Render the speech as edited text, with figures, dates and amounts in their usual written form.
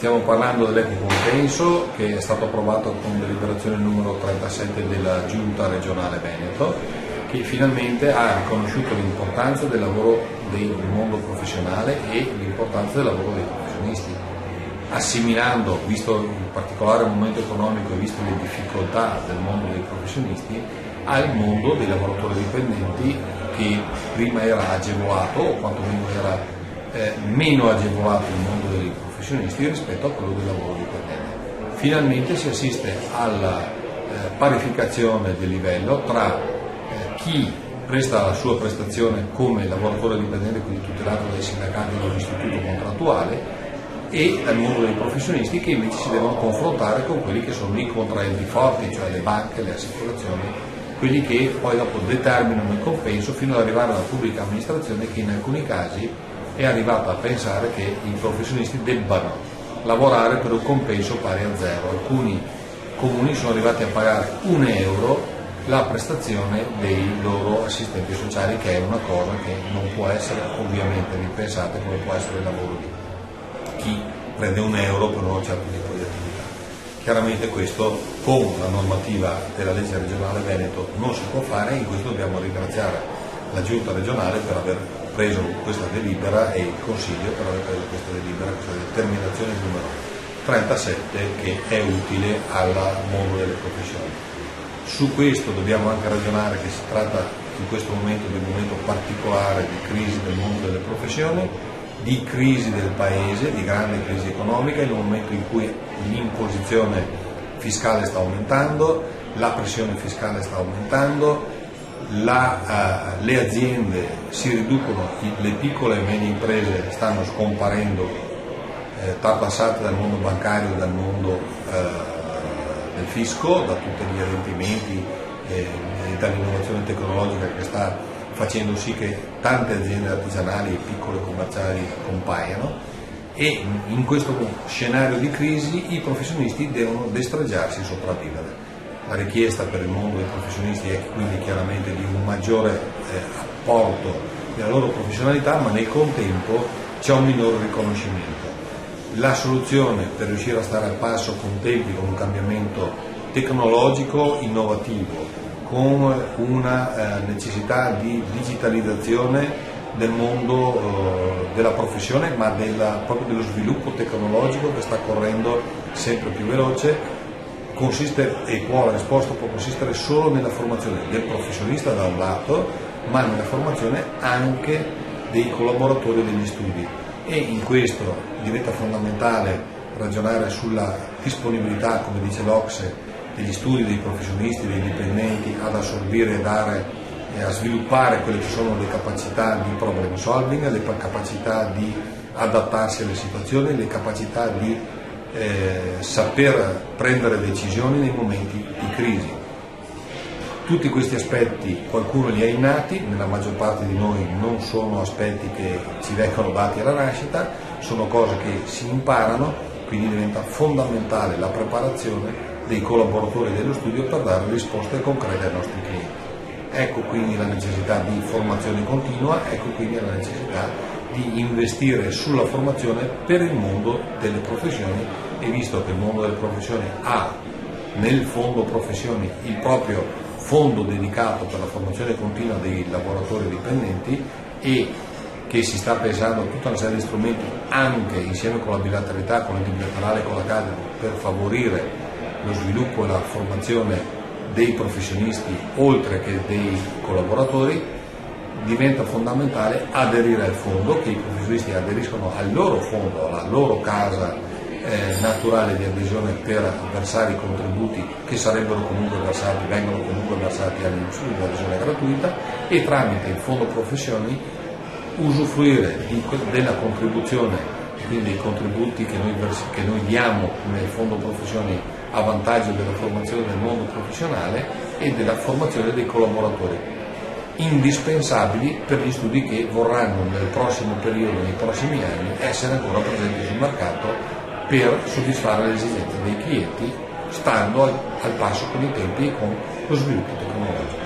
Stiamo parlando dell'equo compenso che è stato approvato con deliberazione numero 37 della Giunta regionale Veneto, che finalmente ha riconosciuto l'importanza del lavoro del mondo professionale e l'importanza del lavoro dei professionisti, assimilando, visto il particolare momento economico e visto le difficoltà del mondo dei professionisti, al mondo dei lavoratori dipendenti, che prima era agevolato o quantomeno era meno agevolato il mondo dei professionisti rispetto a quello del lavoro dipendente. Finalmente si assiste alla parificazione del livello tra chi presta la sua prestazione come lavoratore dipendente, quindi tutelato dai sindacati o dall'istituto contrattuale, e dal mondo dei professionisti, che invece si devono confrontare con quelli che sono i contraenti forti, cioè le banche, le assicurazioni, quelli che poi dopo determinano il compenso, fino ad arrivare alla pubblica amministrazione, che in alcuni casi è arrivata a pensare che i professionisti debbano lavorare per un compenso pari a zero. Alcuni comuni sono arrivati a pagare €1 la prestazione dei loro assistenti sociali, che è una cosa che non può essere ovviamente ripensata come può essere il lavoro di chi prende €1 per un certo tipo di attività. Chiaramente questo con la normativa della legge regionale Veneto non si può fare, e in questo dobbiamo ringraziare la Giunta regionale per aver preso questa delibera e il Consiglio per aver preso questa delibera, questa determinazione numero 37, che è utile al mondo delle professioni. Su questo dobbiamo anche ragionare che si tratta in questo momento di un momento particolare di crisi del mondo delle professioni, di crisi del Paese, di grande crisi economica, in un momento in cui l'imposizione fiscale sta aumentando, la pressione fiscale sta aumentando, le aziende si riducono, le piccole e medie imprese stanno scomparendo, tartassate dal mondo bancario, dal mondo del fisco, da tutti gli adempimenti e dall'innovazione tecnologica che sta facendo sì che tante aziende artigianali e piccole commerciali compaiano, e in questo scenario di crisi i professionisti devono destreggiarsi e sopravvivere. La richiesta per il mondo dei professionisti è quindi chiaramente di un maggiore apporto della loro professionalità, ma nel contempo c'è un minore riconoscimento. La soluzione per riuscire a stare al passo con tempi, con un cambiamento tecnologico innovativo, con una necessità di digitalizzazione del mondo della professione, ma proprio dello sviluppo tecnologico che sta correndo sempre più veloce, la risposta può consistere solo nella formazione del professionista da un lato, ma nella formazione anche dei collaboratori degli studi, e in questo diventa fondamentale ragionare sulla disponibilità, come dice l'Ocse, degli studi, dei professionisti, dei dipendenti ad assorbire e dare a sviluppare quelle che sono le capacità di problem solving, le capacità di adattarsi alle situazioni, le capacità di saper prendere decisioni nei momenti di crisi. Tutti questi aspetti qualcuno li ha innati, nella maggior parte di noi non sono aspetti che ci vengono dati alla nascita, sono cose che si imparano, quindi diventa fondamentale la preparazione dei collaboratori dello studio per dare risposte concrete ai nostri clienti. Ecco quindi la necessità di formazione continua, ecco quindi la necessità di investire sulla formazione per il mondo delle professioni, e visto che il mondo delle professioni ha nel fondo professioni il proprio fondo dedicato per la formazione continua dei lavoratori dipendenti, e che si sta pensando a tutta una serie di strumenti anche insieme con la bilateralità, con l'ente bilaterale, con la Cadem, per favorire lo sviluppo e la formazione dei professionisti oltre che dei collaboratori, diventa fondamentale aderire al fondo, che i professionisti aderiscono al loro fondo, alla loro casa naturale di adesione, per versare i contributi che sarebbero comunque versati, vengono comunque versati all'inizio di adesione gratuita, e tramite il fondo professioni usufruire della contribuzione, quindi dei contributi che noi diamo nel fondo professioni a vantaggio della formazione del mondo professionale e della formazione dei collaboratori, indispensabili per gli studi che vorranno nel prossimo periodo, nei prossimi anni, essere ancora presenti sul mercato per soddisfare le esigenze dei clienti, stando al passo con i tempi e con lo sviluppo tecnologico.